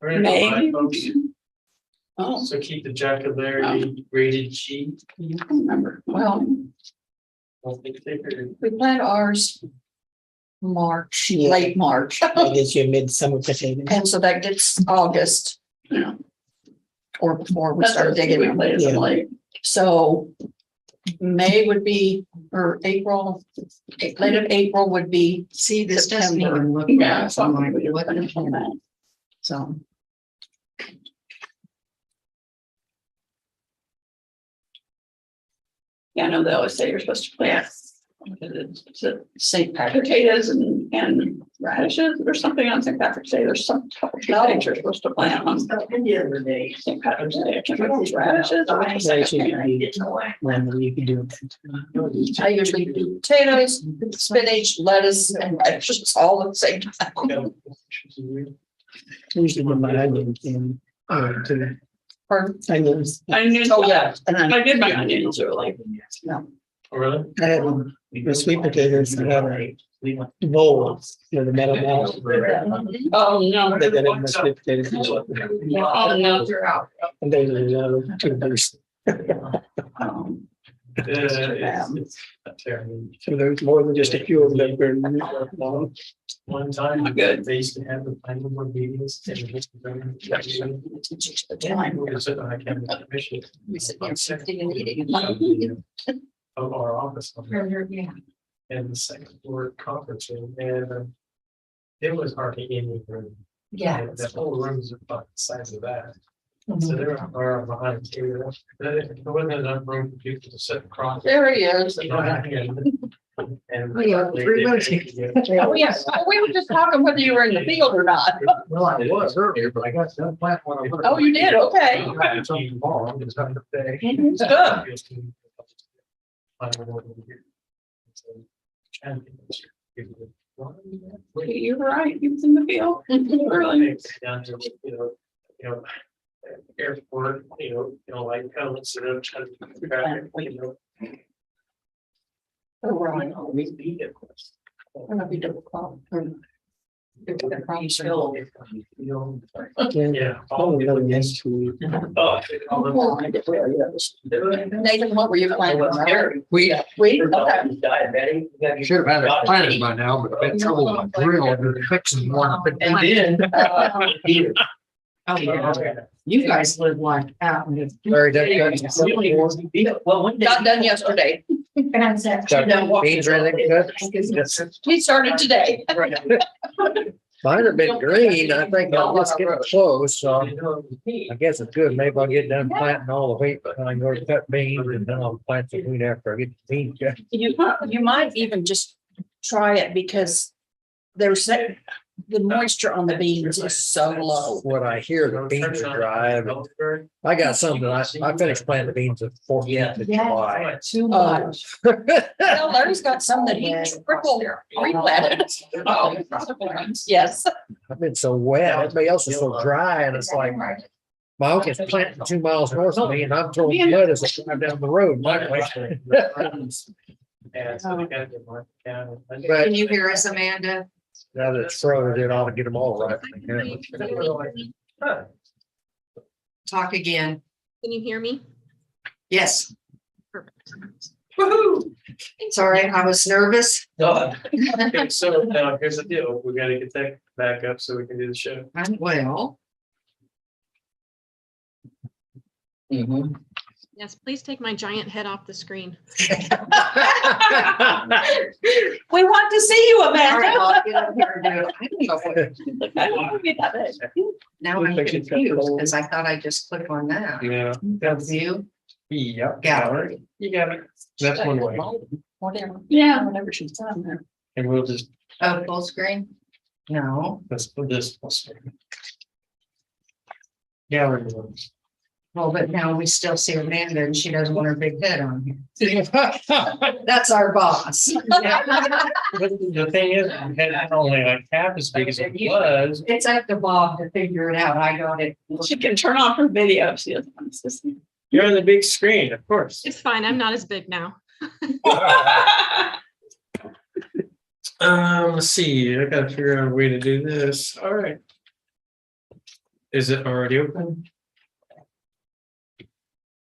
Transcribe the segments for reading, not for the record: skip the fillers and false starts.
We're gonna go May. live, folks. Oh, So keep the Jackalary rated G. I don't remember. Well, Don't think thicker. we planned ours March, Yeah. late March. That is your midsummer potato. And so that gets August, you know. Or before we start digging. Yeah. So May would be, or April, late of April would be. See, this doesn't September. even look Yeah, right. something like that. So. Yeah, I know they always say you're supposed to plant. St. Patrick's potatoes and radishes or something on St. Patrick's Day. There's some couple of things you're supposed to plant on The other day. St. Patrick's Day. I can't remember if it's radishes or That should be when you can do it. I usually do potatoes, spinach, lettuce, and radishes all at the same time. Usually with my onions and, to Pardon? onions. Onions, oh, yeah, And I did my onions early. Oh, really? I had the sweet potatoes, I had a bowl, the metal bowl. Oh, no. They got in my sweet potatoes. Oh, no, they're out. And there's another two bursts. It's not terrible. So there's more than just a few of them. They're long. One time, Good. they used to have the planning board meetings. And it was very- The time. We were sitting on a cabinet commission. We sit here sitting and eating. Of our office. Yeah. In the second floor conference room, and it was hardly any room. Yeah. And the whole room is about the size of that. So there are behind table. There wasn't enough room for people to sit across. There he is. And. We have three rows here. Oh, yes. We were just talking whether you were in the field or not. Well, I was earlier, but I got done plant one. Oh, you did? Okay. It's on it's not the day. It's good. You're right. He was in the field. Really. Down to, airport, like, instead of trying to figure out, Oh, right. I don't know if you double call. Yeah. Oh, no, yes, to- Nathan, what were you planning? We, okay. Diabetic. Should have had it planted by now, but I've been trouble with my drill and fixing one. And then. Oh, yeah. You guys live like out in the. Very difficult. Got done yesterday. Beans or anything good? We started today. Mine have been green. I think I'll just get close, so I guess it's good. Maybe I'll get done planting all the wheat, but I'm going to cut beans and then I'll plant some wheat after I get the beans cut. You might even just try it because there's the moisture on the beans is so low. What I hear, the beans are dry, but I got some that I finished planting the beans at 14th of July. Too Oh. much. Well, Larry's got some that he triple replanted. Oh, yes. I've been so wet. Everybody else is so dry and it's like, my uncle's planting 2 miles north of me and I'm throwing mud as I drive down the road. Yeah, so they gotta get marked down. But Can you hear us, Amanda? now that it's frozen, it ought to get them all right. Talk again. Can you hear me? Yes. Perfect. Woohoo. Sorry, I was nervous. Okay, so now here's the deal. We gotta get that back up so we can do the show. I'm well. Yes, please take my giant head off the screen. We want to see you, All right, Amanda. I'll get up here and do it. I don't know what- Now I'm confused because I thought I just clicked on that. Yeah. Go view, Yep. gallery. You got it. That's one way. Whatever. Yeah. Whatever she's done there. And we'll just, Oh, full screen? No. let's put this. Gallery. ones. Well, but now we still see Amanda and she doesn't want her big head on here. That's our boss. But the thing is, we had only like half as big as it was. It's up to Bob to figure it out. I got it. She can turn off her video. She doesn't want to see. You're on the big screen, of course. It's fine. I'm not as big now. Let's see, I gotta figure out a way to do this. All right. Is it already open?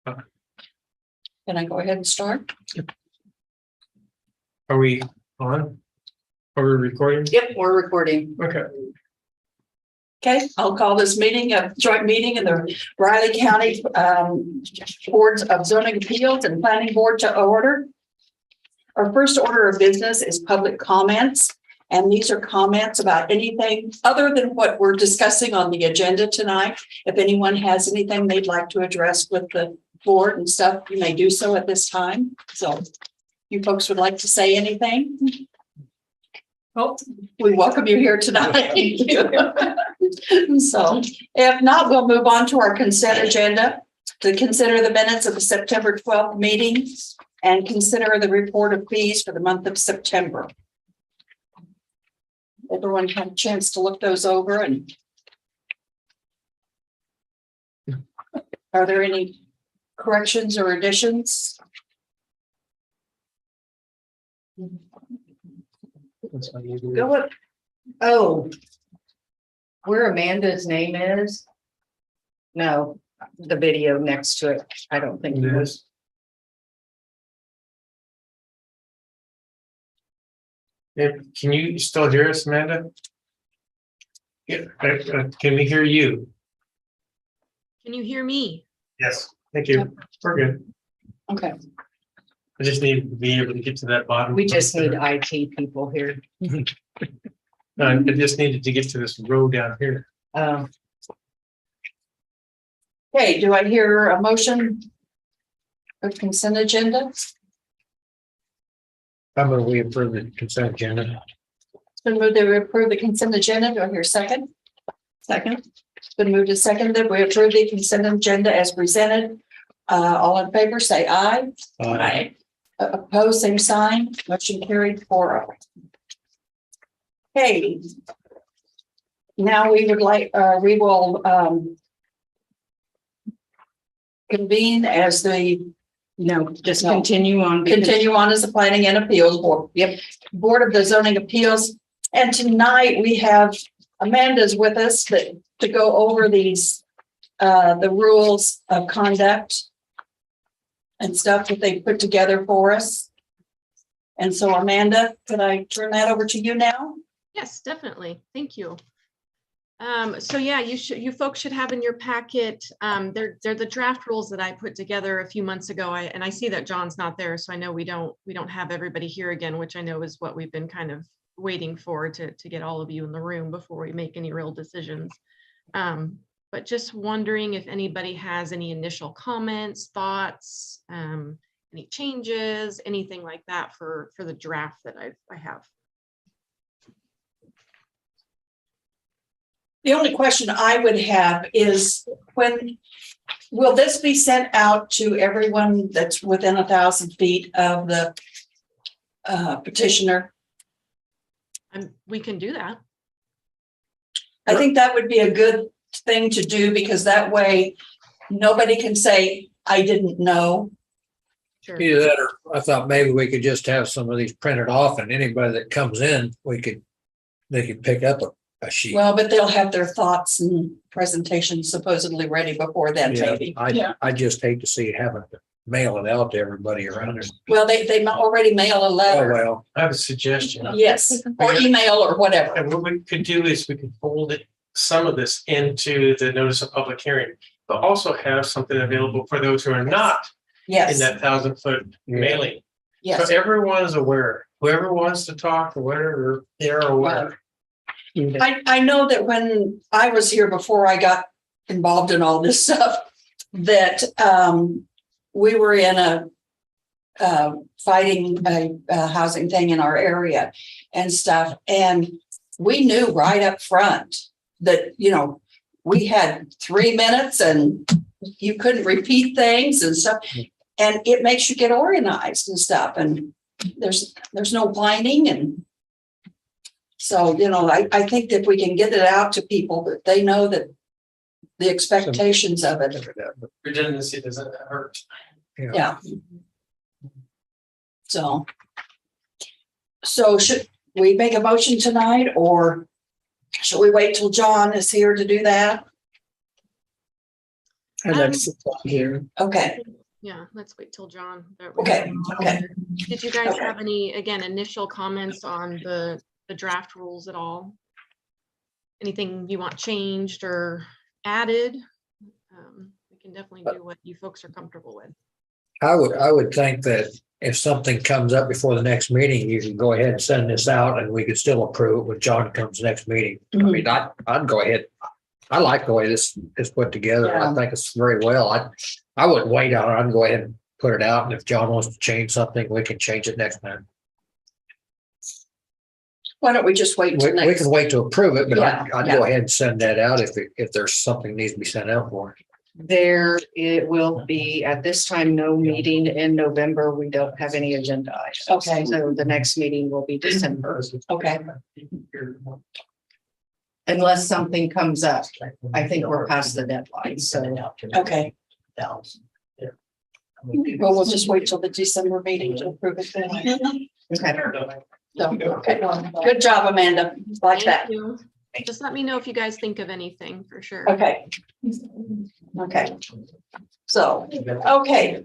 Can I go ahead and start? Are we on? Are we recording? Yep, we're recording. Okay. Okay, I'll call this meeting a joint meeting of the Riley County Boards of Zoning Appeals and Planning Board to order. Our first order of business is public comments, and these are comments about anything other than what we're discussing on the agenda tonight. If anyone has anything they'd like to address with the board and stuff, you may do so at this time. So you folks would like to say anything? Oh, we welcome you here tonight. So if not, we'll move on to our consent agenda to consider the minutes of the September 12th meeting and consider the report of fees for the month of September. Everyone had a chance to look those over, and are there any corrections or additions? Go with, oh. Where Amanda's name is? No, the video next to it. I don't think. It is. Yeah, can you still hear us, Amanda? Yeah, can we hear you? Can you hear me? Yes. Thank you. We're good. Okay, I just need to be able to get to that bottom. We just need IT people here. I just needed to get to this row down here. okay, do I hear a motion of consent agenda? How about we approve the consent agenda? It's been moved that we approve the consent agenda. Do I hear a second? Second. It's been moved to second that we approve the consent agenda as presented. All in favor, say aye. Aye. Opposed, same sign. Motion carried 4-0. Okay. Now we would like, we will convene as the, Just No. continue on. because- continue on as the Planning and Appeals Board. Yep. Board of the Zoning Appeals. And tonight we have Amanda's with us to go over these, the rules of conduct and stuff that they put together for us. And so Amanda, could I turn that over to you now? Yes, definitely. Thank you. So yeah, you folks should have in your packet, they're the draft rules that I put together a few months ago. And I see that John's not there, so I know we don't have everybody here again, which I know is what we've been kind of waiting for to get all of you in the room before we make any real decisions. But just wondering if anybody has any initial comments, thoughts, any changes, anything like that for the draft that I have. The only question I would have is will this be sent out to everyone that's within 1,000 feet of the petitioner? We can do that. I think that would be a good thing to do, because that way nobody can say, I didn't know. Sure. Either that, or I thought maybe we could just have some of these printed off, and anybody that comes in, they could pick up a sheet. Well, but they'll have their thoughts and presentations supposedly ready before then, Yeah, maybe. I just hate to see having to mail it out to everybody around it. Well, they already mail a Oh, letter. well, I have a suggestion. Yes, or email or whatever. And what we could do is we could fold it, some of this into the notice of public hearing, but also have something available for those who are not in Yes, that 1,000-foot mailing. yes. So everyone is aware, whoever wants to talk or whatever, they're aware. I know that when I was here before I got involved in all this stuff, that we were in a fighting a housing thing in our area and stuff. And we knew right up front that, we had 3 minutes and you couldn't repeat things and stuff. And it makes you get organized and stuff. And there's no whining. And so, I think that we can get it out to people that they know that the expectations of it. Redundancy doesn't hurt. Yeah. So we make a motion tonight, or shall we wait till John is here to do that? I'd like to sit here. Okay, Yeah, let's wait till John. okay, okay. Did you guys Okay. have any, again, initial comments on the draft rules at all? Anything you want changed or added? We can definitely do what you folks are comfortable with. I would think that if something comes up before the next meeting, you can go ahead and send this out and we could still approve it when John comes next meeting. I mean, I'd go ahead. I like the way this is put together. I Yeah. think it's very well. I wouldn't wait on it. I'd go ahead and put it out. And if John wants to change something, we can change it next time. Why don't we just wait We, till we next? can wait to approve it, but Yeah, I'd yeah. go ahead and send that out if there's something needs to be sent out for it. There, it will be at this time, no meeting in November. We don't have any agenda items. Okay. So the next meeting will be December, Okay, unless something comes up. I think we're past the deadline, so. okay. Well, we'll just wait till the December meeting to approve it then. Okay. So, okay. Good job, Amanda. Like that. Thank you. Just let me know if you guys think of anything for sure. Okay. Okay. So, okay,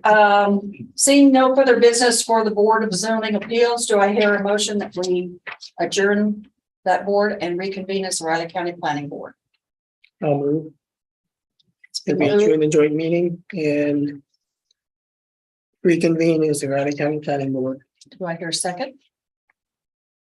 seeing no further business for the Board of Zoning Appeals, do I hear a motion that we adjourn that board and reconvene as the Riley County Planning Board? I'll move. If we join the joint meeting and reconvene as the Riley County Planning Board. Do I hear a second?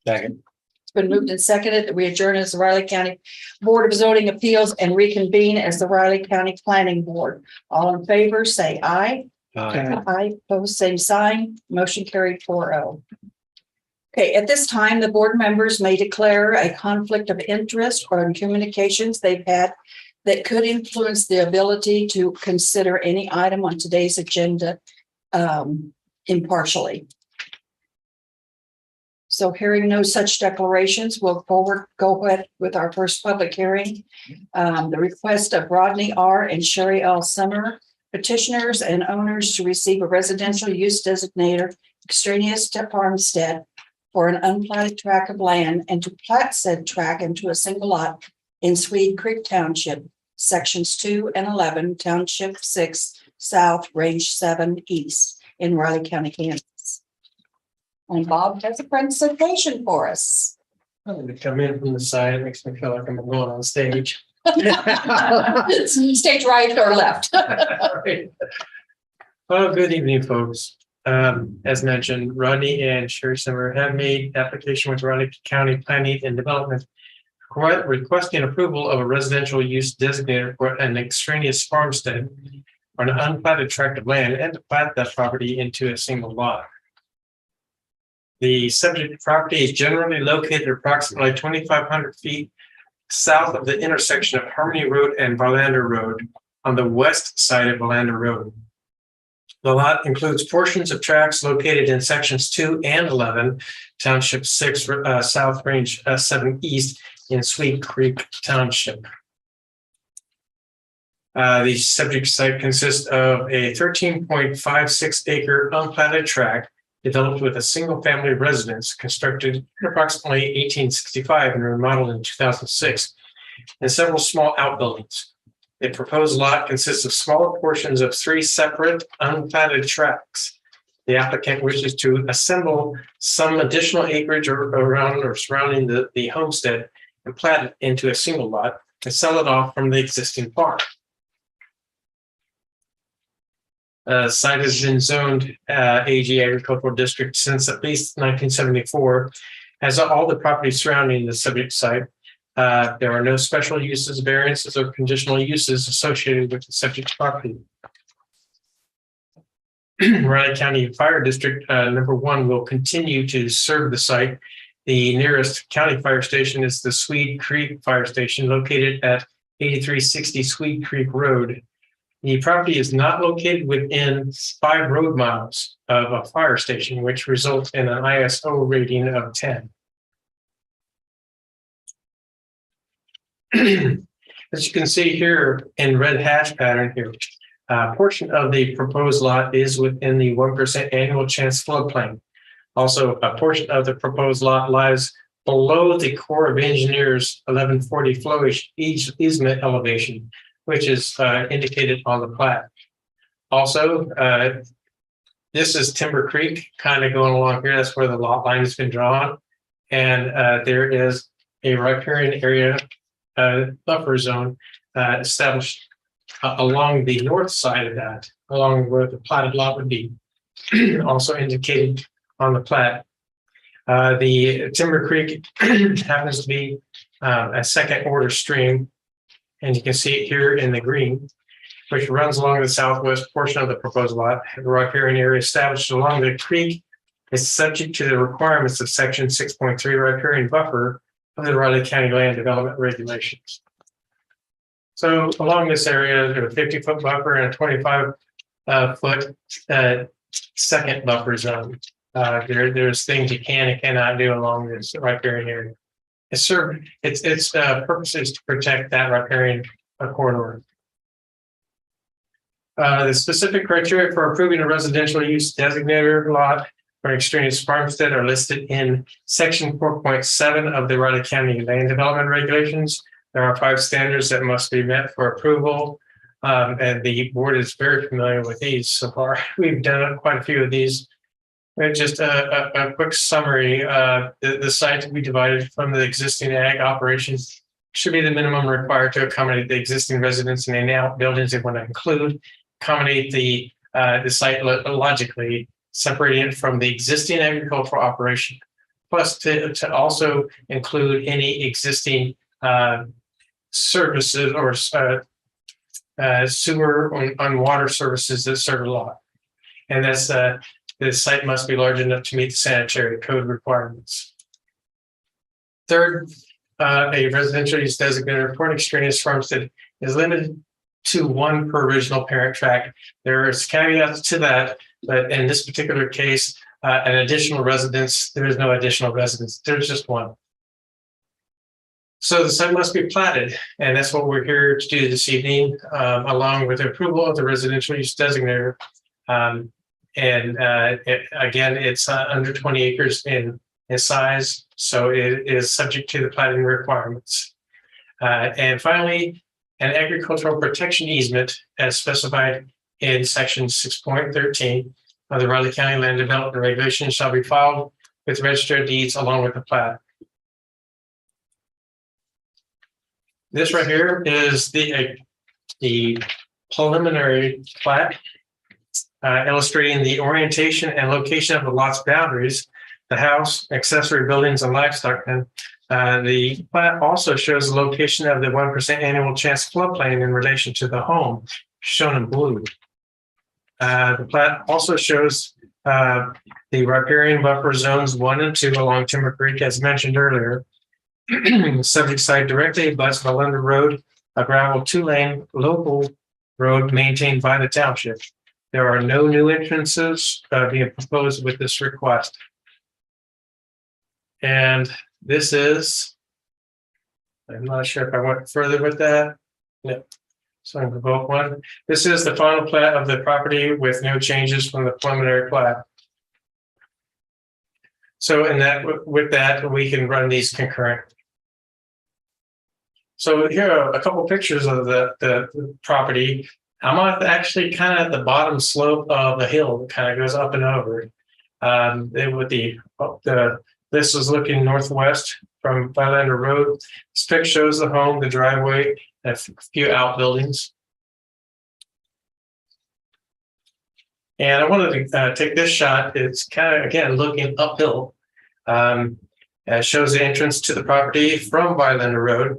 Second. It's been moved and seconded that we adjourn as the Riley County Board of Zoning Appeals and reconvene as the Riley County Planning Board. All in favor, say aye. Aye, opposed, same sign, motion carried 4-0. Okay, at this time, the board members may declare a conflict of interest or in communications they've had that could influence the ability to consider any item on today's agenda impartially. So hearing no such declarations, we'll go ahead with our first public hearing. The request of Rodney R. and Sherry L. Summer, petitioners and owners to receive a residential use designator extraneous to farmstead for an unplatted tract of land and to plat said tract into a single lot in Swede Creek Township, sections 2 and 11, Township 6, South, Range 7, East in Riley County, Kansas. And Bob has a presentation for us. I'm gonna come in from the side. It makes me feel like I'm going on stage. Stage right or left? Well, good evening, folks. As mentioned, Rodney and Sherry Summer have made application with Riley County Planning and Development requesting approval of a residential use designator for an extraneous farmstead on an unplatted tract of land and to plat that property into a single lot. The subject property is generally located approximately 2,500 feet south of the intersection of Harmony Road and Valander Road on the west side of Valander Road. The lot includes portions of tracts located in sections 2 and 11, Township 6, South Range 7 East in Sweet Creek Township. The subject site consists of a 13.56 acre unplatted tract developed with a single family residence constructed in approximately 1865 and remodeled in 2006, and several small outbuildings. The proposed lot consists of smaller portions of 3 separate unplatted tracts. The applicant wishes to assemble some additional acreage around or surrounding the homestead and plat it into a single lot and sell it off from the existing farm. Site has been zoned AG Agricultural District since at least 1974, has all the property surrounding the subject site. There are no special uses, variances, or conditional uses associated with the subject property. Riley County Fire District number 1 will continue to serve the site. The nearest county fire station is the Swede Creek Fire Station located at 8360 Swede Creek Road. The property is not located within 5 road miles of a fire station, which results in an ISO rating of 10. As you can see here in red hash pattern here, a portion of the proposed lot is within the 1% annual chance floodplain. Also, a portion of the proposed lot lies below the Corps of Engineers 1140 flow easement elevation, which is indicated on the plat. Also, this is Timber Creek, kind of going along here. That's where the lot line has been drawn. And there is a riparian area buffer zone established along the north side of that, along where the platted lot would be, also indicated on the plat. The Timber Creek happens to be a second order stream, and you can see it here in the green, which runs along the southwest portion of the proposed lot. The riparian area established along the creek is subject to the requirements of section 6.3 riparian buffer of the Riley County Land Development Regulations. So along this area, there's a 50-foot buffer and a 25-foot second buffer zone. There's things you can and cannot do along this riparian area. Its purpose is to protect that riparian corridor. The specific criteria for approving a residential use designated lot for extraneous farmstead are listed in section 4.7 of the Riley County Land Development Regulations. There are 5 standards that must be met for approval, and the board is very familiar with these so far. We've done quite a few of these. Just a quick summary. The site to be divided from the existing ag operations should be the minimum required to accommodate the existing residents and any outbuildings they want to include. Accommodate the site logically, separating it from the existing agricultural operation, plus to also include any existing services or sewer and water services that serve a lot. And that's the site must be large enough to meet the sanitary code requirements. Third, a residential use designated for an extraneous farmstead is limited to 1 per original parent tract. There is caveats to that, but in this particular case, an additional residence, there is no additional residence. There's just 1. So the site must be platted, and that's what we're here to do this evening, along with the approval of the residential use designator. Again, it's under 20 acres in size, so it is subject to the platting requirements. And finally, an agricultural protection easement as specified in section 6.13 of the Riley County Land Development Regulations shall be filed with registered deeds along with the plat. This right here is the preliminary plat illustrating the orientation and location of the lot's boundaries, the house, accessory buildings, and livestock. And the plat also shows the location of the 1% annual chance floodplain in relation to the home, shown in blue. The plat also shows the riparian buffer zones 1 and 2 along Timber Creek, as mentioned earlier. The subject site directly abuts Melinda Road, a gravel 2-lane local road maintained by the township. There are no new entrances being proposed with this request. And this is, I'm not sure if I went further with that. No. So I'm going to vote 1. This is the final plat of the property with no changes from the preliminary plat. So with that, we can run these concurrent. So here are a couple pictures of the property. I'm actually kind of at the bottom slope of the hill that kind of goes up and over. This is looking northwest from Violander Road. This picture shows the home, the driveway, and a few outbuildings. And I wanted to take this shot. It's kind of, again, looking uphill. It shows the entrance to the property from Violander Road.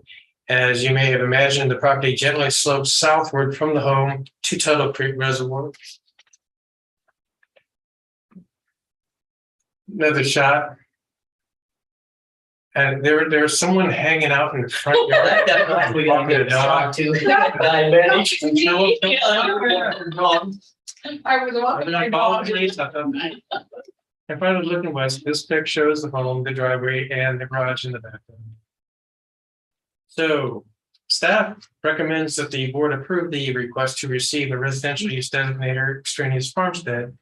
As you may have imagined, the property gently slopes southward from the home to Tuttle Creek Reservoir. Another shot. And there's someone hanging out in the front yard. We got to talk to. I was walking my dog. If I was looking west, this picture shows the home, the driveway, and the garage in the background. So staff recommends that the board approve the request to receive a residential use designator extraneous farmstead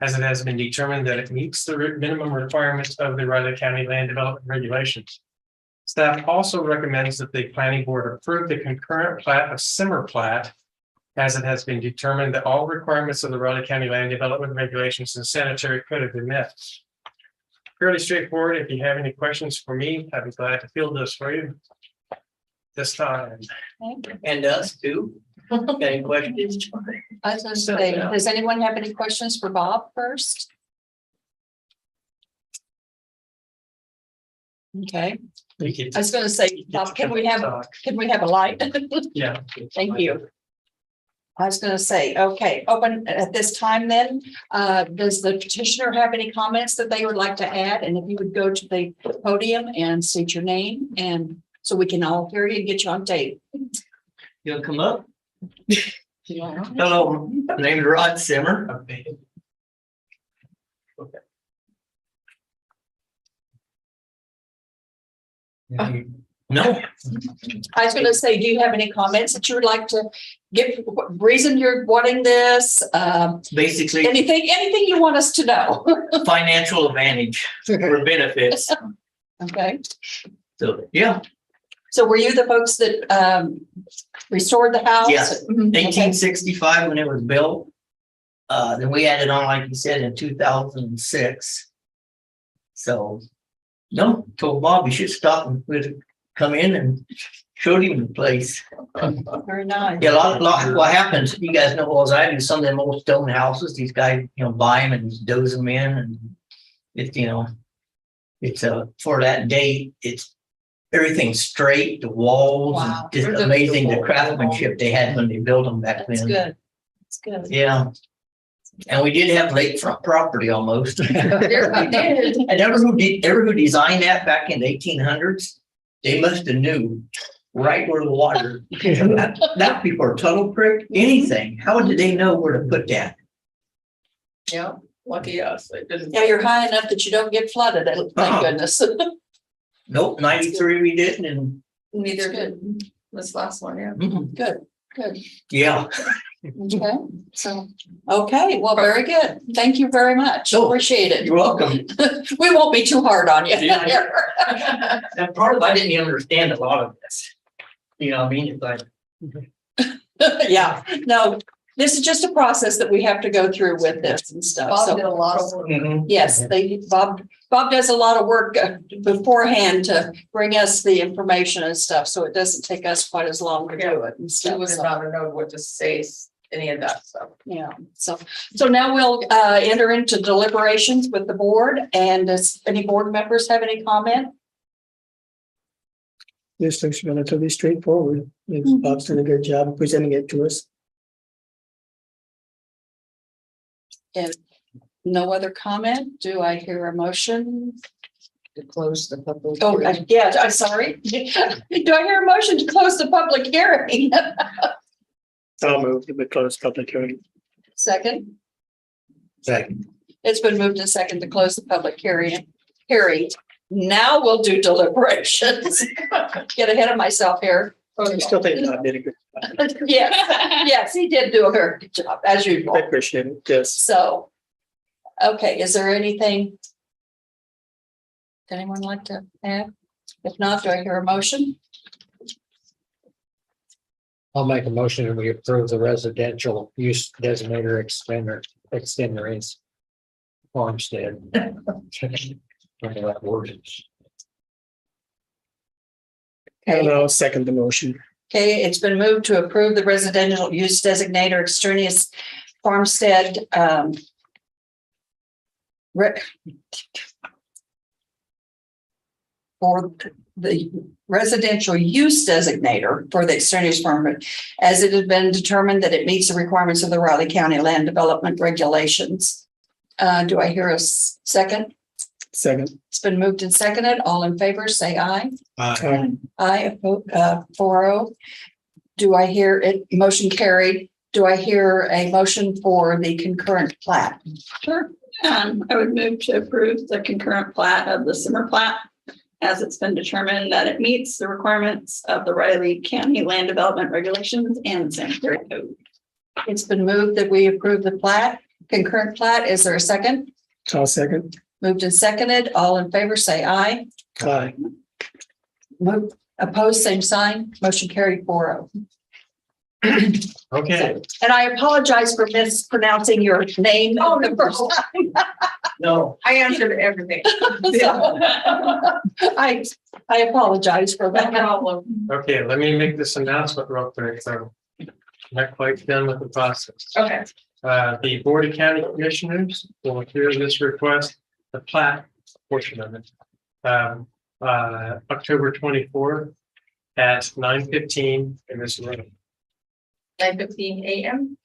as it has been determined that it meets the minimum requirements of the Riley County Land Development Regulations. Staff also recommends that the planning board approve the concurrent plat of Simmer Plat, as it has been determined that all requirements of the Riley County Land Development Regulations and sanitary code have been met. Fairly straightforward. If you have any questions for me, I'd be glad to field this for you this time. And us too. Got any questions? I was gonna say, does anyone have any questions for Bob first? Okay, I was gonna say, Bob, can we have a light? Yeah. Thank you. I was gonna say, okay, open at this time then, does the petitioner have any comments that they would like to add? And if you would go to the podium and state your name, and so we can all hear you and get you on tape. You'll come up? Hello, my name is Rod Simmer. No, I was gonna say, do you have any comments that you would like to give, reason you're wanting this, basically anything you want us to know? financial advantage or benefits. Okay, So, yeah, so were you the folks that restored the house? Yes. Mhm, okay. 1865 when it was built. Then we added on, like you said, in 2006. So, no, told Bob we should stop and we'd come in and showed him the place. Very nice. Yeah, a lot, what happens, you guys know, well, as I do, some of them old stone houses, these guys, buy them and just doze them in, and it's, it's for that date, it's everything's straight, the walls, Wow. and just amazing the craftsmanship they had when they built them back That's then. good. That's good. Yeah. And we did have lakefront property almost. There we did. And ever who designed that back in the 1800s, they must have knew right where the water. Now people are Tuttle Creek, anything. How did they know where to put that? Yeah, lucky us. Yeah, you're high enough that you don't get flooded, thank goodness. Nope, 93 we didn't, and Neither did this last one, yeah. Good, good. yeah. Okay, so, okay, well, very good. Thank you very much. Oh, Appreciate it. You're welcome. We won't be too hard on you. And part of I didn't even understand a lot of this. You know what I mean? It's like, Yeah, no, this is just a process that we have to go through with this and stuff. Bob did So, a lot of work. yes, Bob does a lot of work beforehand to bring us the information and stuff, so it doesn't take us quite as long to do it and He stuff. would So, not have known what to say, any of that stuff. yeah, so now we'll enter into deliberations with the board, and does any board members have any comment? This looks relatively straightforward. Bob's done a good job presenting it to us. No other comment? Do I hear a motion? To close the public. Oh, hearing. yeah, I'm sorry. Do I hear a motion to close the public hearing? I'll move to close public hearing. Second, second. it's been moved and second to close the public hearing. Now we'll do deliberations. Get ahead of myself here. I still think Bob did a good job. Yeah, yes, he did do a very good job, as I usual. appreciate it. Yes. So, okay, is there anything? Anyone like to add? If not, do I hear a motion? I'll make a motion and we approve the residential use designator extender is farmstead. Whatever that word is. And I'll second the motion. Okay, it's been moved to approve the residential use designator extraneous farmstead. For the residential use designator for the extraneous farm, as it has been determined that it meets the requirements of the Riley County Land Development Regulations. Do I hear a second? Second. It's been moved and seconded. All in favor, say aye. Aye. Aye, 4-0. Do I hear it? Motion carried. Do I hear a motion for the concurrent plat? Sure. I would move to approve the concurrent plat of the Simmer plat, as it's been determined that it meets the requirements of the Riley County Land Development Regulations and sanitary code. It's been moved that we approve the plat. concurrent plat. Is there a second? I'll second. Moved and seconded. All in favor, say aye. Aye. Move, opposed, same sign. Motion carried 4-0. Okay, And I apologize for mispronouncing your name. Oh, the first time. No, I answered everything. So, I apologize for No that. problem. okay, let me make this announcement real quick, so. Not quite done with the process. Okay. The Board of County Commissioners will hear this request, the plat portion of it. October 24th at 9:15 in this room. 9:15 a.m.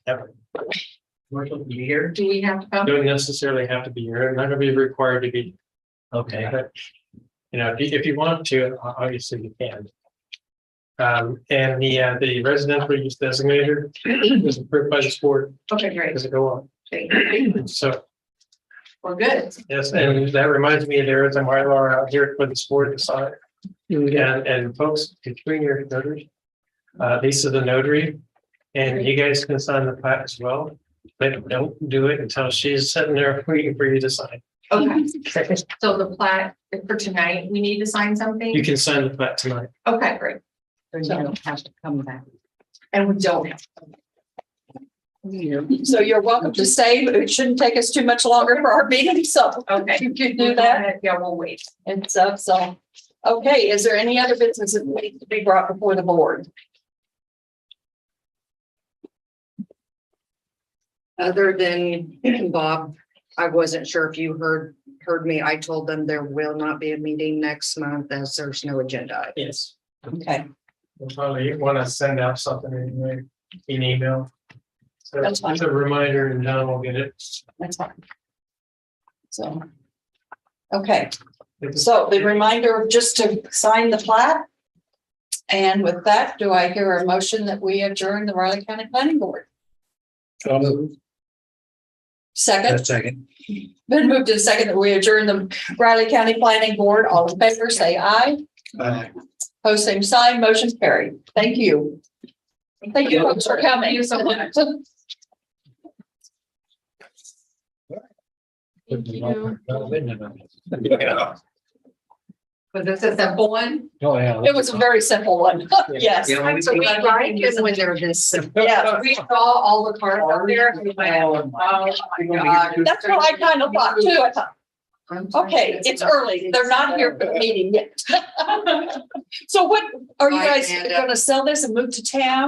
Marshall, you here? Do we have to come? Don't necessarily have to be here, not gonna be required to be, Okay. but. If you want to, obviously you can. And the residential use designator is approved by the board Okay, great. as it go on. Thank you. So, We're good. yes, and that reminds me, there is a Mylar out here for the board to sign. And folks, between your notary, Lisa the notary, and you guys can sign the plat as well. But don't do it until she's sitting there waiting for you to sign. Okay. So the plat for tonight, we need to sign something? You can sign the plat tonight. Okay, great. So you don't have to come back. And we don't have. So you're welcome to stay, but it shouldn't take us too much longer for our meeting, so. Okay. You can do that Yeah, we'll wait. and stuff, so. Okay, is there any other business that needs to be brought before the board? Other than Bob, I wasn't sure if you heard me. I told them there will not be a meeting next month as there's no agenda. Yes. Okay, We'll probably want to send out something anyway, an email. So That's fine. it's a reminder and John will get it. that's fine. So. Okay, so the reminder just to sign the plat. And with that, do I hear a motion that we adjourn the Riley County Planning Board? Second, Second. been moved and second that we adjourn the Riley County Planning Board. All in favor, say aye. Aye. Post same sign, motion carried. Thank you. Thank you folks for coming. Thank you so much. Thank you. Was this a simple one? Oh, yeah. It was a very simple one. Yes. Yeah, So we like it when they're this simple. Yeah. We saw all the cards out there. And we went, oh my God. That's what I kind of thought too. I thought, okay, it's early. They're not here for the meeting yet. So what, are you Bye, guys Amanda. gonna sell this and move to town?